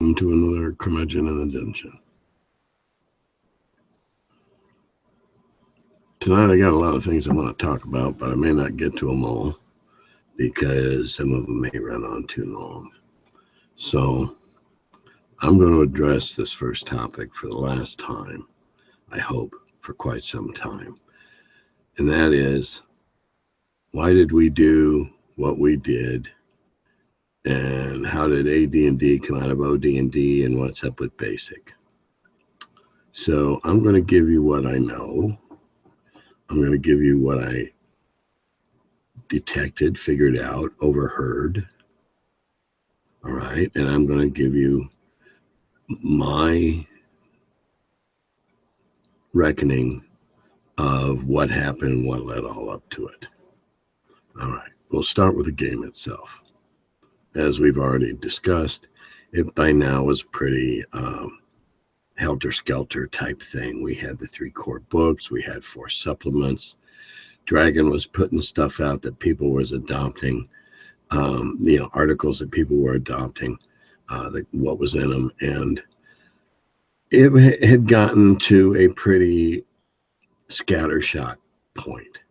welcome to another Curmudgeon in the Dungeon. Tonight I got a lot of things I want to talk about, but I may not get to them all because some of them may run on too long. So I'm going to address this first topic for the last time, I hope, for quite some time. And that is, why did we do what we did? And how did AD&D come out of OD&D, and what's up with basic? So I'm going to give you what I know. I'm going to give you what I detected, figured out, overheard. All right. And I'm going to give you my reckoning of what happened and what led all up to it. All right. We'll start with the game itself. As we've already discussed, it by now was pretty helter-skelter type thing. We had the 3 core books. We had 4 supplements. Dragon was putting stuff out that people was adopting, articles that people were adopting, what was in them. And it had gotten to a pretty scattershot point.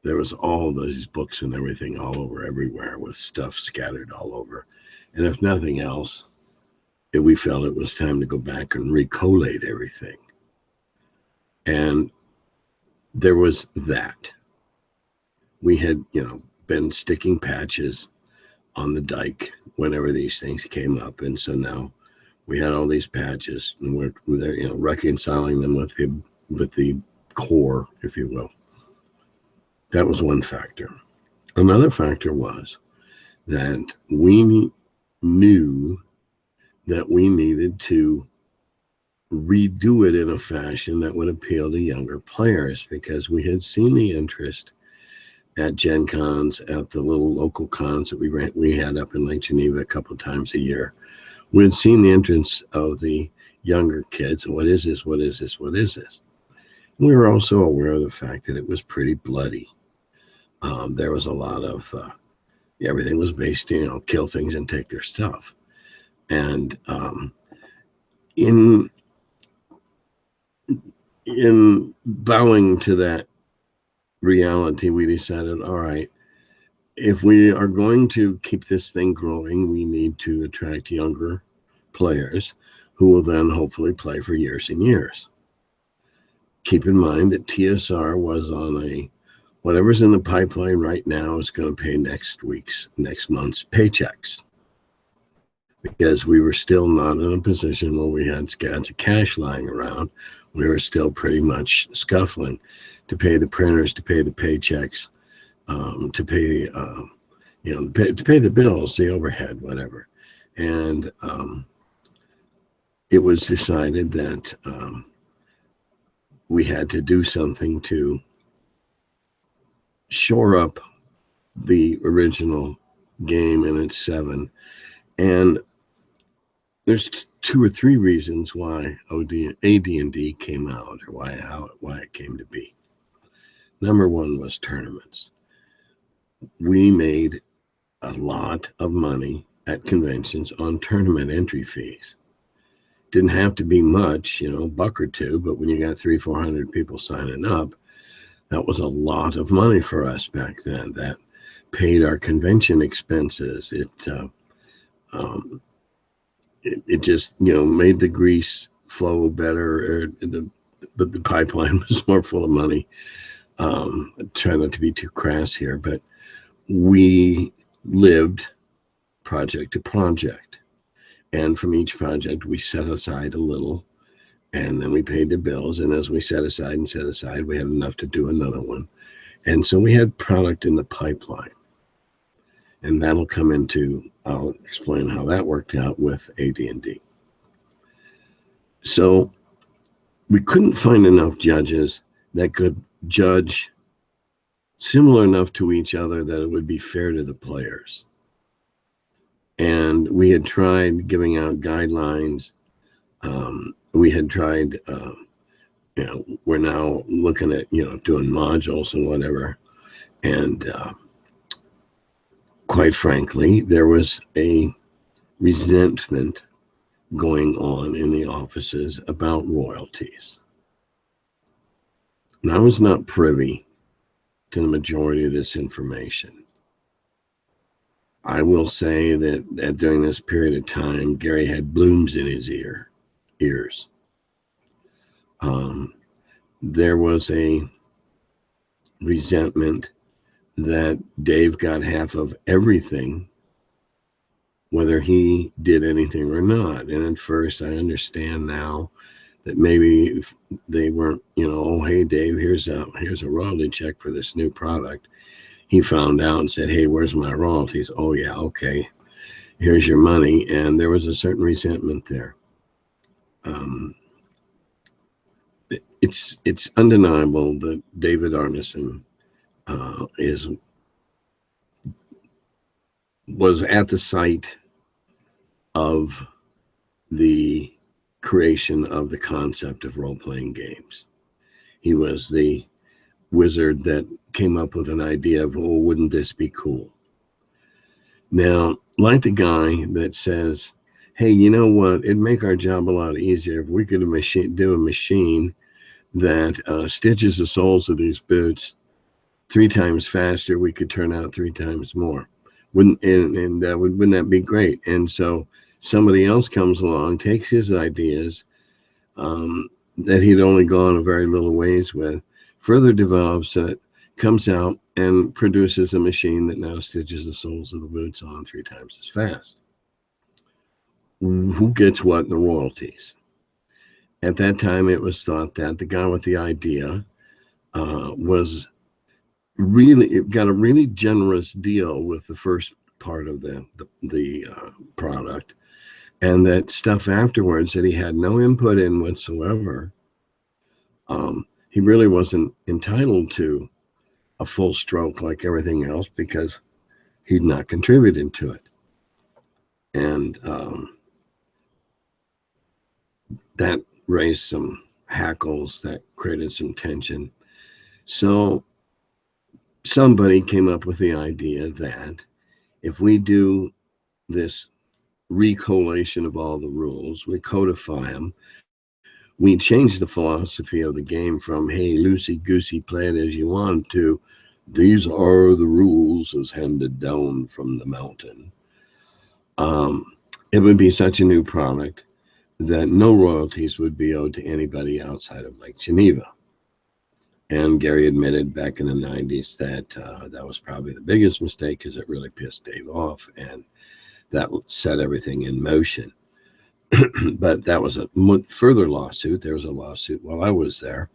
There was all those books and everything all over everywhere with stuff scattered all over. And if nothing else, we felt it was time to go back and recollate everything. And there was that. We had, been sticking patches on the dike whenever these things came up. And so now we had all these patches and we're there, reconciling them with the core, if you will. That was one factor. Another factor was that we knew that we needed to redo it in a fashion that would appeal to younger players, because we had seen the interest at Gen Cons, at the little local cons that we had up in Lake Geneva a couple of times a year. We had seen the entrance of the younger kids. What is this? What is this? What is this? We were also aware of the fact that it was pretty bloody. There was a lot of, everything was based, kill things and take their stuff. And in bowing to that reality, we decided, all right, if we are going to keep this thing growing, we need to attract younger players who will then hopefully play for years and years. Keep in mind that TSR was on whatever's in the pipeline right now is going to pay next month's paychecks, because we were still not in a position where we had scads of cash lying around. We were still pretty much scuffling to pay the printers, to pay the paychecks, to pay the bills, the overhead, whatever. And it was decided that we had to do something to shore up the original game in its 7. And there's 2 or 3 reasons why AD&D came out, or why it came to be. Number 1 was tournaments. We made a lot of money at conventions on tournament entry fees. Didn't have to be much, $1 or $2, but when you got 300-400 people signing up, that was a lot of money for us back then. That paid our convention expenses. It just, made the grease flow better. But the pipeline was more full of money. Try not to be too crass here, but we lived project to project. And from each project, we set aside a little, and then we paid the bills. And as we set aside, we had enough to do another one. And so we had product in the pipeline. And that'll come into, I'll explain how that worked out with AD&D. So we couldn't find enough judges that could judge similar enough to each other that it would be fair to the players. And we had tried giving out guidelines. We had tried, we're now looking at, doing modules and whatever. And quite frankly, there was a resentment going on in the offices about royalties. And I was not privy to the majority of this information. I will say that during this period of time, Gary had blooms in his ears. There was a resentment that Dave got half of everything, whether he did anything or not. And at first, I understand now that maybe if they weren't, oh, hey, Dave, here's a royalty check for this new product. He found out and said, hey, where's my royalties? Oh, yeah, okay, here's your money. And there was a certain resentment there. It's undeniable that David Arneson was at the site of the creation of the concept of role-playing games. He was the wizard that came up with an idea of, oh, wouldn't this be cool? Now, like the guy that says, hey, you know what? It'd make our job a lot easier if we could do a machine that stitches the soles of these boots 3 times faster. We could turn out 3 times more. Wouldn't that be great? And so somebody else comes along, takes his ideas that he'd only gone a very little ways with, further develops it, comes out and produces a machine that now stitches the soles of the boots on 3 times as fast. Who gets what in the royalties? At that time, it was thought that the guy with the idea was it got a really generous deal with the first part of the product, and that stuff afterwards that he had no input in whatsoever, he really wasn't entitled to a full stroke like everything else because he'd not contributed to it. And that raised some hackles, that created some tension. So somebody came up with the idea that if we do this recollation of all the rules, we codify them, we change the philosophy of the game from, hey, loosey-goosey, play it as you want, to these are the rules as handed down from the mountain. It would be such a new product that no royalties would be owed to anybody outside of Lake Geneva. And Gary admitted back in the 90s that that was probably the biggest mistake because it really pissed Dave off, and that set everything in motion. But that was a further lawsuit. There was a lawsuit while I was there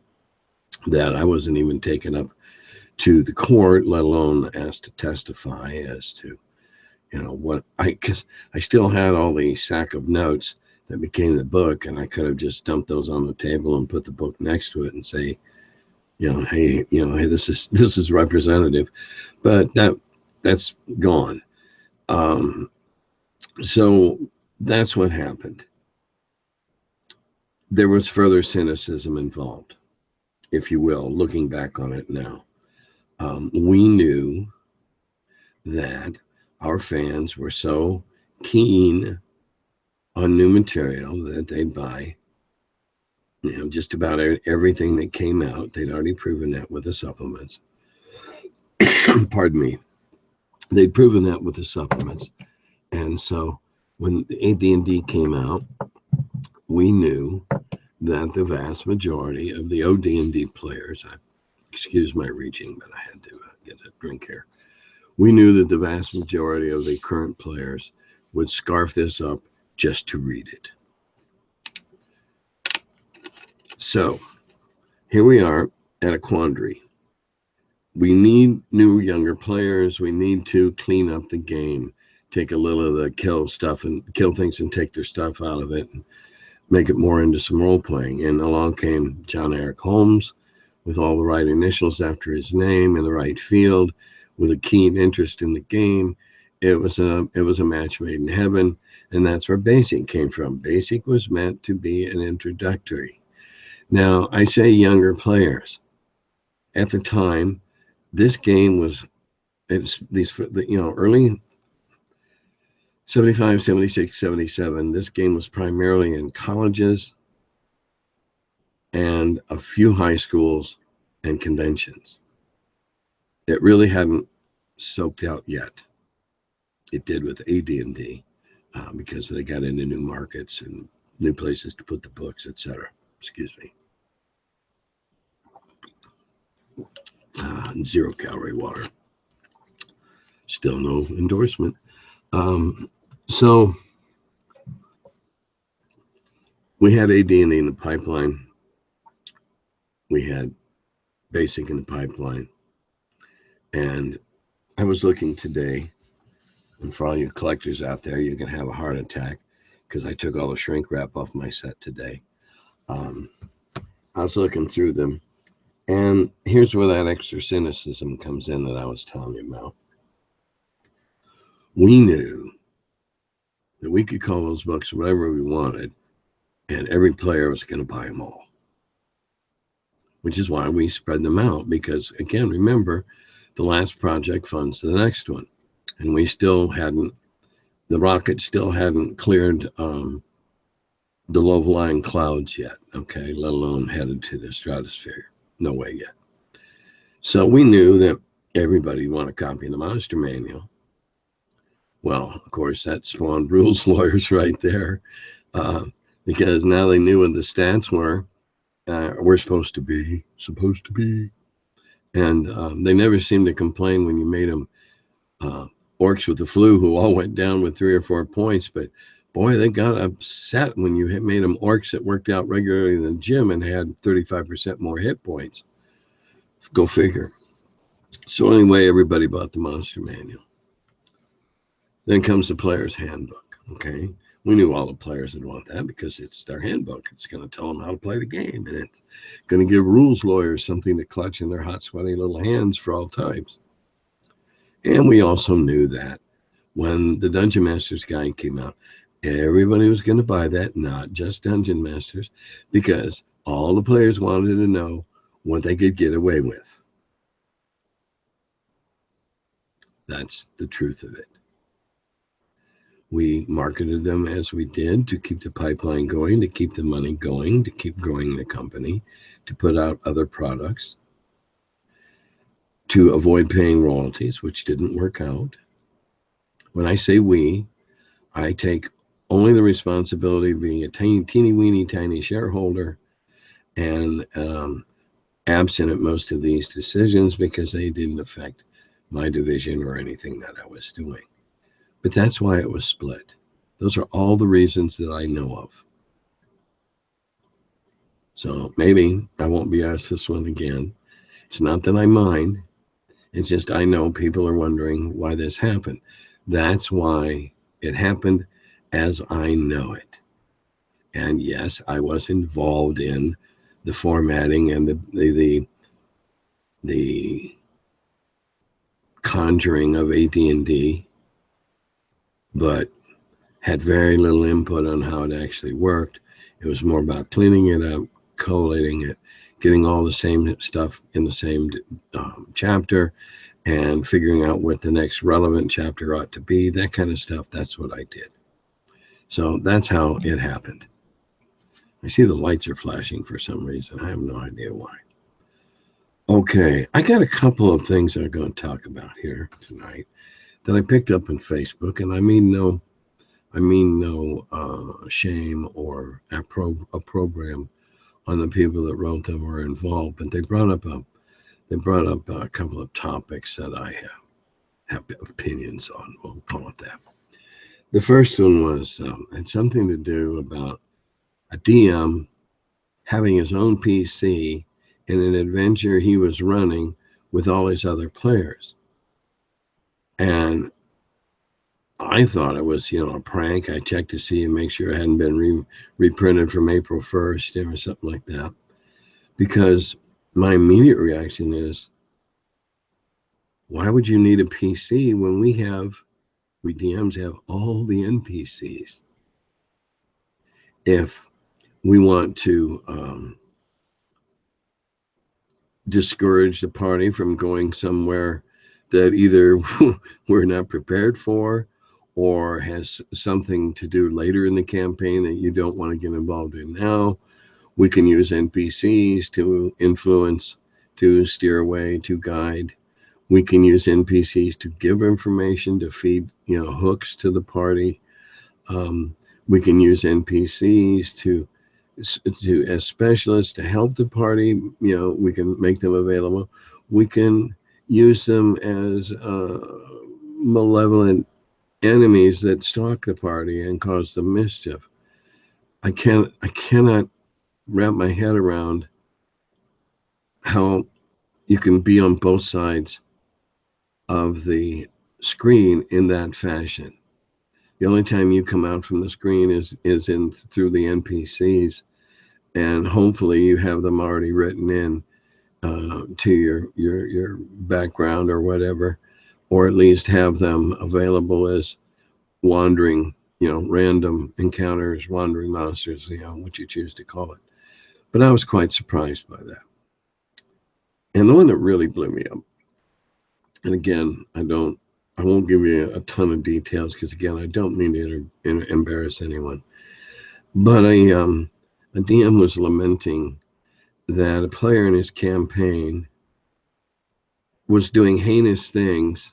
that I wasn't even taken up to the court, let alone asked to testify as to, because I still had all the sack of notes that became the book, and I could have just dumped those on the table and put the book next to it and say, hey, this is representative, but that's gone. So that's what happened. There was further cynicism involved, if you will, looking back on it now. We knew that our fans were so keen on new material that they'd buy just about everything that came out. They'd already proven that with the supplements. Pardon me. They'd proven that with the supplements. And so when the AD&D came out, we knew that the vast majority of the OD&D players, excuse my reaching, but I had to get a drink here. We knew that the vast majority of the current players would scarf this up just to read it. So here we are at a quandary. We need new, younger players. We need to clean up the game, take a little of the kill things and take their stuff out of it and make it more into some role playing. And along came John Eric Holmes with all the right initials after his name in the right field, with a keen interest in the game. It was a match made in heaven, and that's where Basic came from. Basic was meant to be an introductory. Now, I say younger players. At the time, this game was, early 75, 76, 77. This game was primarily in colleges and a few high schools and conventions. It really hadn't soaked out yet. It did with AD&D because they got into new markets and new places to put the books, etc. Excuse me. 0 calorie water. Still no endorsement. So we had AD&D in the pipeline. We had basic in the pipeline. And I was looking today, and for all you collectors out there, you're going to have a heart attack because I took all the shrink wrap off my set today. I was looking through them, and here's where that extra cynicism comes in that I was telling you about. We knew that we could call those books whatever we wanted, and every player was going to buy them all, which is why we spread them out. Because, again, remember, the last project funds the next one, and we still hadn't, the rocket still hadn't cleared the low-lying clouds yet, okay, let alone headed to the stratosphere. No way yet. So we knew that everybody would want a copy of the Monster Manual. Well, of course, that spawned rules lawyers right there, because now they knew what the stats were supposed to be, and they never seemed to complain when you made them orcs with the flu who all went down with 3 or 4 points, but boy, they got upset when you had made them orcs that worked out regularly in the gym and had 35% more hit points. Go figure. So anyway, everybody bought the Monster Manual. Then comes the player's handbook, okay? We knew all the players would want that because it's their handbook. It's going to tell them how to play the game, and it's going to give rules lawyers something to clutch in their hot, sweaty little hands for all types. And we also knew that when the Dungeon Master's Guide came out, everybody was going to buy that, not just Dungeon Masters, because all the players wanted to know what they could get away with. That's the truth of it. We marketed them as we did to keep the pipeline going, to keep the money going, to keep growing the company, to put out other products, to avoid paying royalties, which didn't work out. When I say we, I take only the responsibility of being a teeny weeny tiny shareholder and absent at most of these decisions because they didn't affect my division or anything that I was doing. But that's why it was split. Those are all the reasons that I know of. So maybe I won't be asked this one again. It's not that I mind. It's just I know people are wondering why this happened. That's why it happened as I know it. And yes, I was involved in the formatting and the conjuring of AD&D, but had very little input on how it actually worked. It was more about cleaning it up, collating it, getting all the same stuff in the same chapter, and figuring out what the next relevant chapter ought to be, that kind of stuff. That's what I did. So that's how it happened. I see the lights are flashing for some reason. I have no idea why. Okay, I got a couple of things I'm going to talk about here tonight that I picked up on Facebook, and I mean no shame or opprobrium on the people that wrote them or involved, but they brought up a couple of topics that I have opinions on. We'll call it that. The first one was had something to do about a DM having his own PC in an adventure he was running with all his other players. And I thought it was, a prank. I checked to see and make sure it hadn't been reprinted from April 1st or something like that. Because my immediate reaction is, why would you need a PC when we DMs have all the NPCs? If we want to discourage the party from going somewhere that either we're not prepared for, or has something to do later in the campaign that you don't want to get involved in now. We can use NPCs to influence, to steer away, to guide. We can use NPCs to give information, to feed, hooks to the party. We can use NPCs to as specialists to help the party. We can make them available. We can use them as malevolent enemies that stalk the party and cause them mischief. I cannot wrap my head around how you can be on both sides of the screen in that fashion. The only time you come out from the screen is in through the NPCs, and hopefully you have them already written in to your background or whatever, or at least have them available as wandering, random encounters, wandering monsters, what you choose to call it. But I was quite surprised by that. And the one that really blew me up, and again, I won't give you a ton of details because, again, I don't mean to embarrass anyone. But a DM was lamenting that a player in his campaign was doing heinous things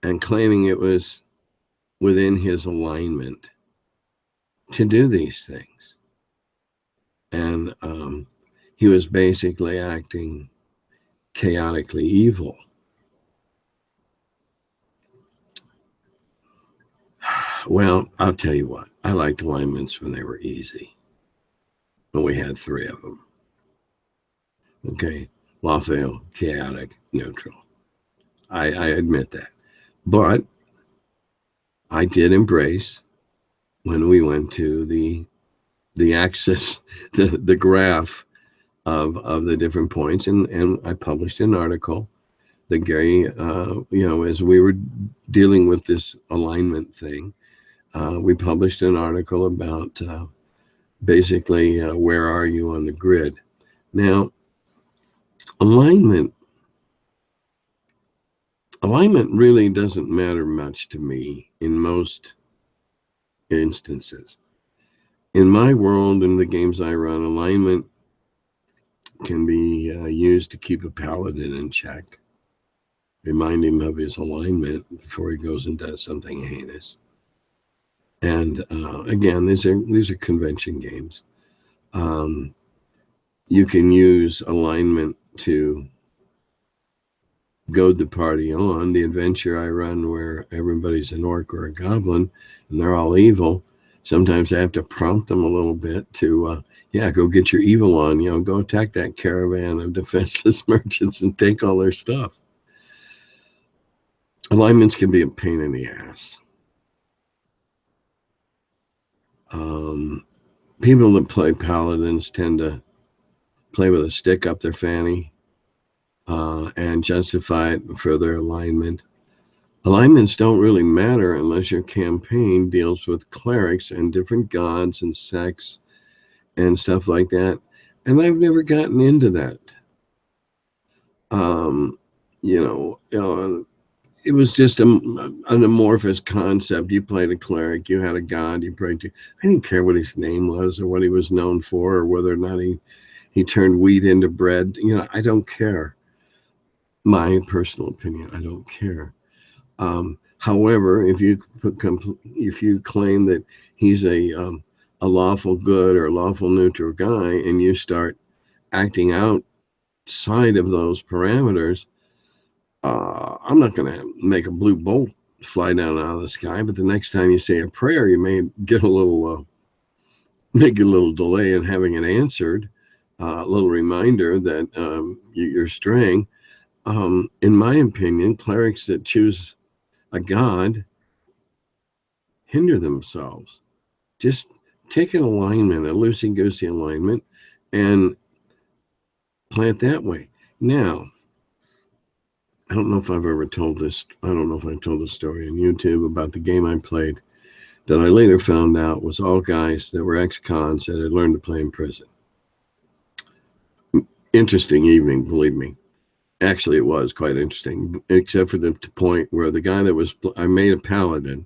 and claiming it was within his alignment to do these things. And he was basically acting chaotically evil. Well, I'll tell you what. I liked alignments when they were easy. When we had 3 of them. Okay. Lawful, chaotic, neutral. I admit that. But I did embrace when we went to the axis, the graph of the different points. And I published an article that Gary, as we were dealing with this alignment thing, we published an article about basically where are you on the grid. Now, alignment really doesn't matter much to me in most instances. In my world, in the games I run, alignment can be used to keep a paladin in check. Remind him of his alignment before he goes and does something heinous. And again, these are convention games. You can use alignment to goad the party on. The adventure I run where everybody's an orc or a goblin and they're all evil, sometimes I have to prompt them a little bit to, go get your evil on, go attack that caravan of defenseless merchants and take all their stuff. Alignments can be a pain in the ass. People that play paladins tend to play with a stick up their fanny and justify it for their alignment. Alignments don't really matter unless your campaign deals with clerics and different gods and sects and stuff like that. And I've never gotten into that. It was just an amorphous concept. You played a cleric, you had a god you prayed to. I didn't care what his name was or what he was known for or whether or not he turned wheat into bread. I don't care. My personal opinion, I don't care. However, if you claim that he's a lawful good or lawful neutral guy and you start acting outside of those parameters, I'm not going to make a blue bolt fly down out of the sky, but the next time you say a prayer, you may get a little delay in having it answered, a little reminder that you're straying. In my opinion, clerics that choose a god hinder themselves. Just take an alignment, a loosey-goosey alignment, and play it that way. Now, I don't know if I've ever told this. I don't know if I told the story on YouTube about the game I played that I later found out was all guys that were ex-cons that had learned to play in prison. Interesting evening, believe me. Actually, it was quite interesting, except for the point where the guy that was, I made a paladin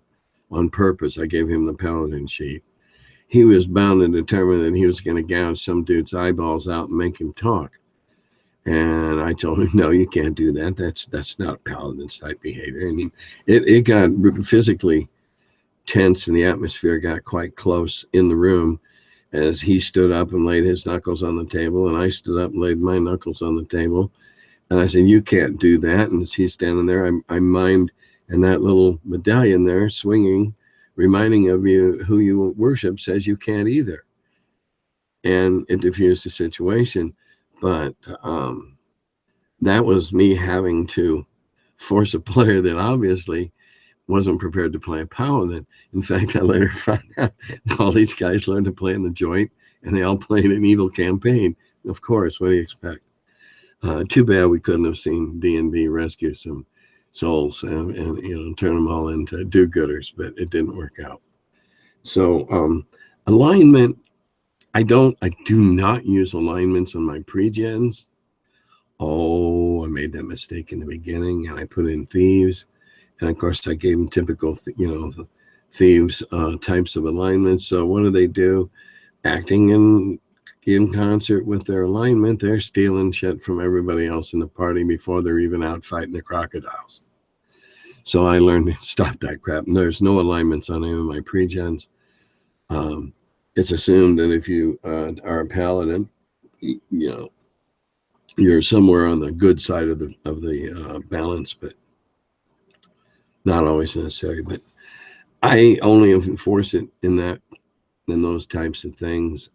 on purpose. I gave him the paladin sheet. He was bound and determined that he was going to gouge some dude's eyeballs out and make him talk. And I told him, no, you can't do that. That's not paladin's type behavior. I mean, it got physically tense, and the atmosphere got quite close in the room as he stood up and laid his knuckles on the table, and I stood up and laid my knuckles on the table. And I said, you can't do that. And as he's standing there, I mimed, and that little medallion there swinging, reminding of you who you worship, says you can't either. And it diffused the situation. But that was me having to force a player that obviously wasn't prepared to play a paladin. In fact, I later found out all these guys learned to play in the joint, and they all played an evil campaign. Of course, what do you expect? Too bad we couldn't have seen D&D rescue some souls and turn them all into do-gooders, but it didn't work out. So alignment, I do not use alignments on my pre-gens. Oh, I made that mistake in the beginning, and I put in thieves. And of course, I gave them typical, the thieves types of alignments. So what do? Acting in concert with their alignment, they're stealing shit from everybody else in the party before they're even out fighting the crocodiles. So I learned to stop that crap. And there's no alignments on any of my pre-gens. It's assumed that if you are a paladin, you're somewhere on the good side of the balance, but not always necessary. But I only enforce it in those types of things.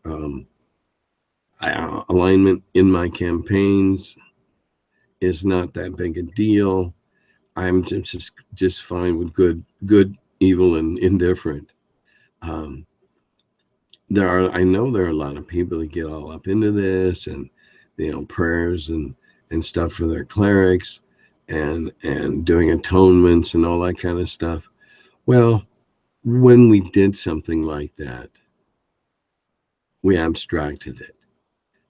Alignment in my campaigns is not that big a deal. I'm just fine with good, evil, and indifferent. I know there are a lot of people that get all up into this, and prayers and stuff for their clerics, and doing atonements and all that kind of stuff. Well, when we did something like that, we abstracted it.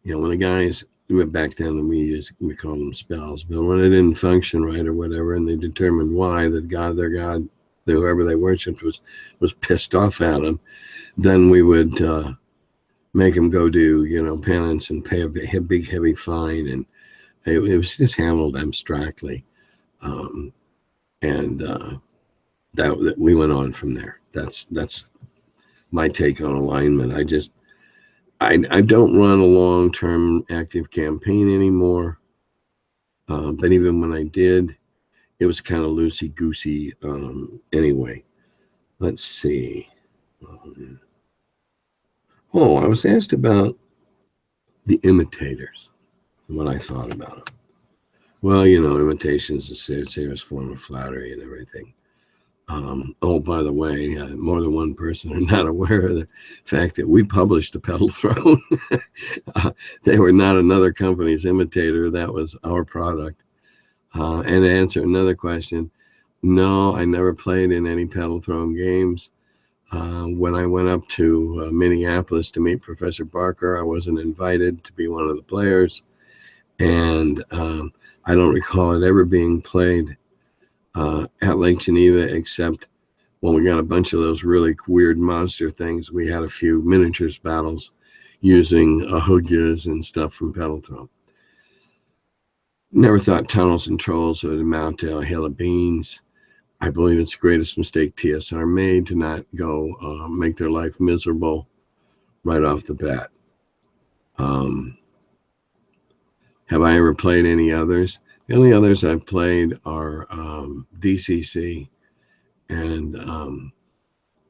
When the guys went back then, we call them spells, but when it didn't function right or whatever, and they determined why, that their god, whoever they worshipped, was pissed off at them, then we would make them go do penance and pay a big heavy fine, and it was just handled abstractly, and that we went on from there. That's my take on alignment. I don't run a long-term active campaign anymore, but even when I did, it was kind of loosey-goosey anyway. Let's see. I was asked about the Imitators, what I thought about them. Well, imitation is a serious form of flattery and everything. By the way, more than one person are not aware of the fact that we published the Pedal Throne. They were not another company's imitator. That was our product. And to answer another question, no, I never played in any Pedal Throne games. When I went up to Minneapolis to meet Professor Barker, I wasn't invited to be one of the players. And I don't recall it ever being played at Lake Geneva, except when we got a bunch of those really weird monster things. We had a few miniatures battles using Hogyas and stuff from Pedal Throne. Never thought Tunnels and Trolls would amount to a hill of beans. I believe it's the greatest mistake TSR made to not go make their life miserable right off the bat. Have I ever played any others? The only others I've played are DCC, and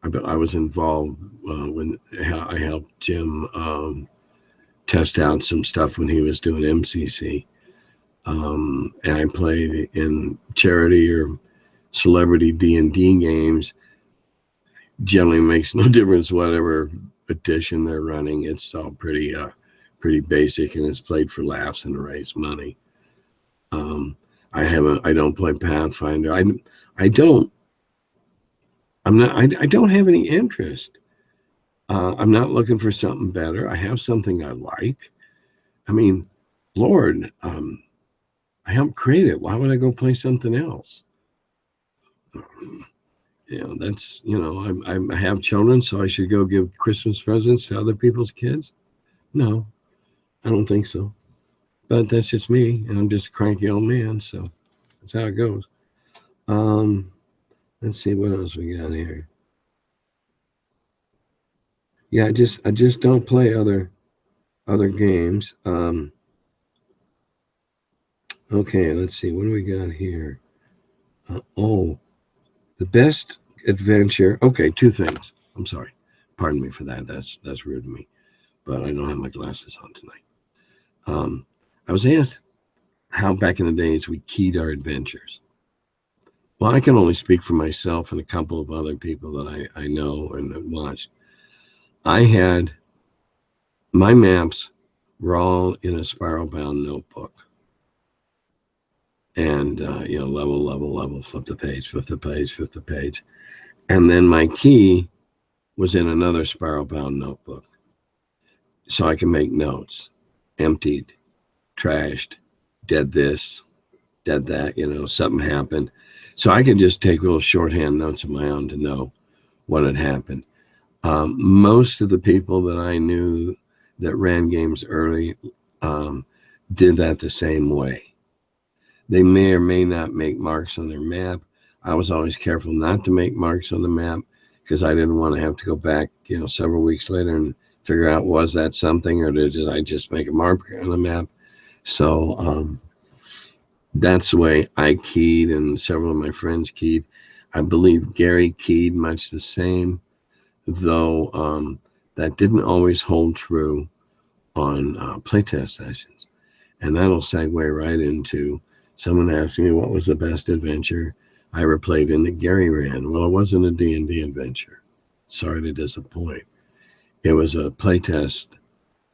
I was involved when I helped Jim test out some stuff when he was doing MCC. And I played in charity or celebrity D&D games. Generally makes no difference whatever edition they're running. It's all pretty basic, and it's played for laughs and to raise money. I don't play Pathfinder. I don't have any interest. I'm not looking for something better. I have something I like. I mean, Lord, I helped create it. Why would I go play something else? That's, I have children, so I should go give Christmas presents to other people's kids? No, I don't think so. But that's just me, and I'm just a cranky old man, so that's how it goes. Let's see what else we got here. Yeah, I just don't play other games. Okay, let's see. What do we got here? The best adventure. Okay, two things. I'm sorry. Pardon me for that. That's rude of me. But I don't have my glasses on tonight. I was asked how back in the days we keyed our adventures. Well, I can only speak for myself and a couple of other people that I know and have watched. I had my maps were all in a spiral-bound notebook. And, level, flip the page. And then my key was in another spiral-bound notebook. So I can make notes. Emptied, trashed, dead this, dead that, something happened. So I could just take little shorthand notes of my own to know what had happened. Most of the people that I knew that ran games early did that the same way. They may or may not make marks on their map. I was always careful not to make marks on the map because I didn't want to have to go back, several weeks later and figure out, was that something, or did I just make a mark on the map? So that's the way I keyed, and several of my friends keyed. I believe Gary keyed much the same, though that didn't always hold true on playtest sessions. And that'll segue right into someone asked me what was the best adventure I ever played in that Gary ran. Well, it wasn't a D&D adventure. Sorry to disappoint. It was a playtest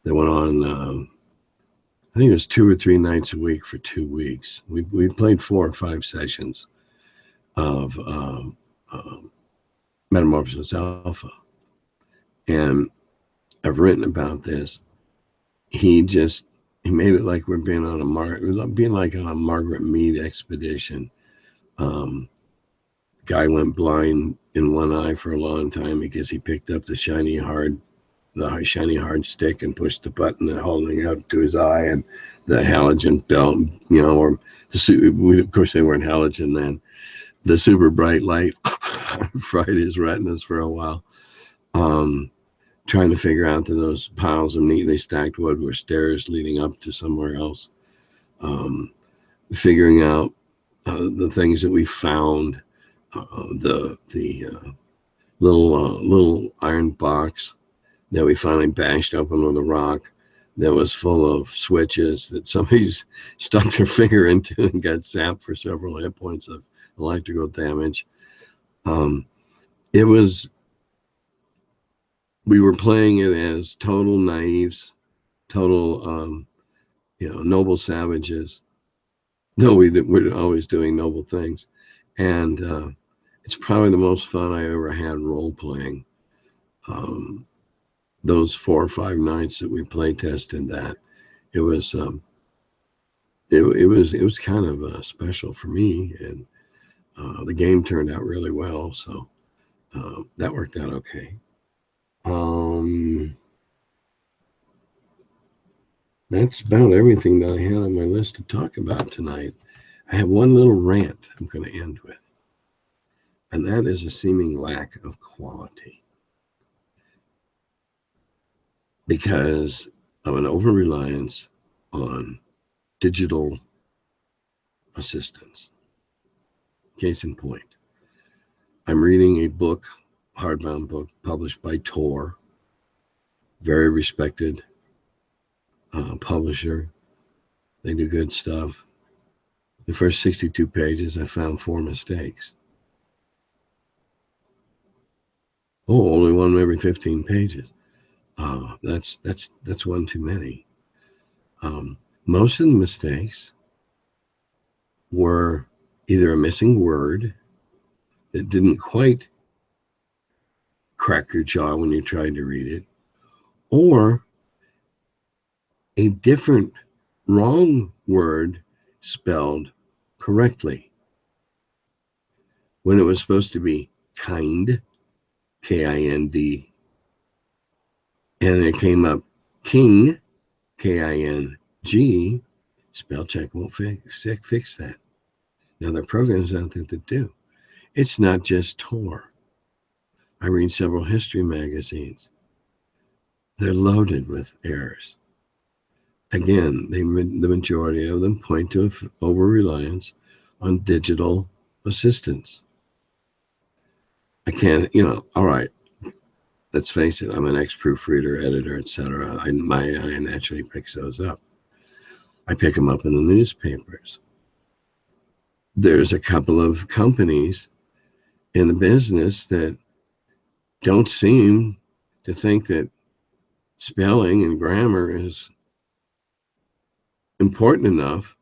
that went on, I think it was 2 or 3 nights a week for 2 weeks. We played 4 or 5 sessions of Metamorphosis Alpha. And I've written about this. He made it like we're being on a Margaret Mead expedition. Guy went blind in one eye for a long time because he picked up the shiny hard stick and pushed the button and holding it up to his eye, and the halogen belt, of course they weren't halogen then. The super bright light fried his retinas for a while. Trying to figure out that those piles of neatly stacked wood were stairs leading up to somewhere else. Figuring out the things that we found, the little iron box that we finally bashed open with a rock that was full of switches that somebody's stuck their finger into and got zapped for several hit points of electrical damage. We were playing it as total naives, total, noble savages, though we're always doing noble things. And it's probably the most fun I ever had role-playing. Those 4 or 5 nights that we play tested that, it was kind of special for me, and the game turned out really well, so that worked out okay. That's about everything that I had on my list to talk about tonight. I have one little rant I'm going to end with, and that is a seeming lack of quality because of an over-reliance on digital assistance. Case in point, I'm reading a book, hardbound book, published by Tor, very respected publisher. They do good stuff. The first 62 pages, I found 4 mistakes. Oh, only one every 15 pages. That's one too many. Most of the mistakes were either a missing word that didn't quite crack your jaw when you tried to read it, or a different wrong word spelled correctly. When it was supposed to be kind, K-I-N-D, and it came up king, K-I-N-G, spell check won't fix that. Now, there are programs out there that do. It's not just Tor. I read several history magazines. They're loaded with errors. Again, the majority of them point to over-reliance on digital assistants. I can't, all right, let's face it, I'm an ex-proofreader, editor, etc. My eye naturally picks those up. I pick them up in the newspapers. There's a couple of companies in the business that don't seem to think that spelling and grammar is important enough,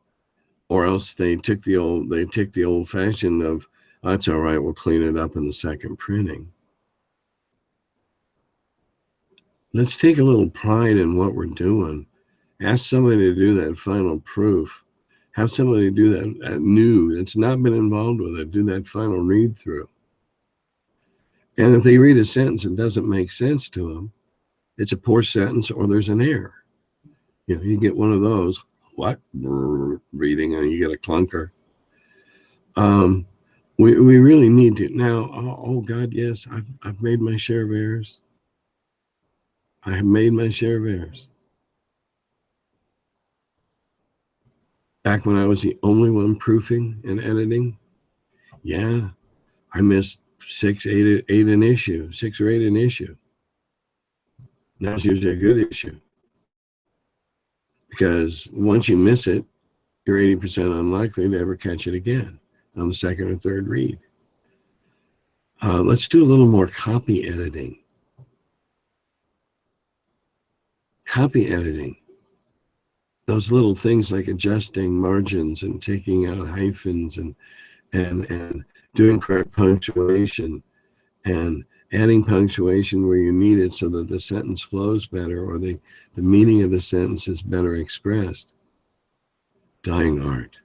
or else they took the old fashioned of, that's all right, we'll clean it up in the second printing. Let's take a little pride in what we're doing. Ask somebody to do that final proof. Have somebody do that new that's not been involved with it, do that final read through. And if they read a sentence and doesn't make sense to them, it's a poor sentence or there's an error. You get one of those, what? Reading, and you get a clunker. We really need to now. Oh God, yes, I've made my share of errors. I have made my share of errors. Back when I was the only one proofing and editing, yeah, I missed 6 or 8 an issue. Now it's usually a good issue, because once you miss it, you're 80% unlikely to ever catch it again on the second or third read. Let's do a little more copy editing. Copy editing. Those little things like adjusting margins and taking out hyphens and doing correct punctuation and adding punctuation where you need it so that the sentence flows better or the meaning of the sentence is better expressed. Dying art.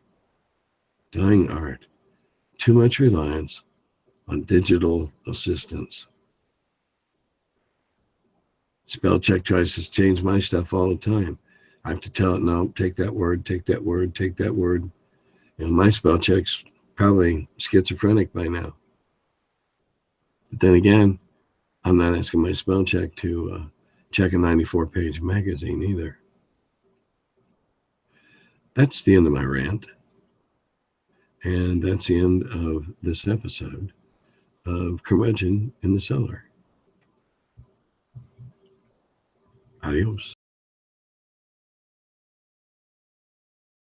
Dying art. Too much reliance on digital assistance. Spell check tries to change my stuff all the time. I have to tell it, no, take that word, take that word, take that word. My spell check's probably schizophrenic by now. But then again, I'm not asking my spell check to check a 94-page magazine either. That's the end of my rant. And that's the end of this episode of Curmudgeon in the Cellar. Adios.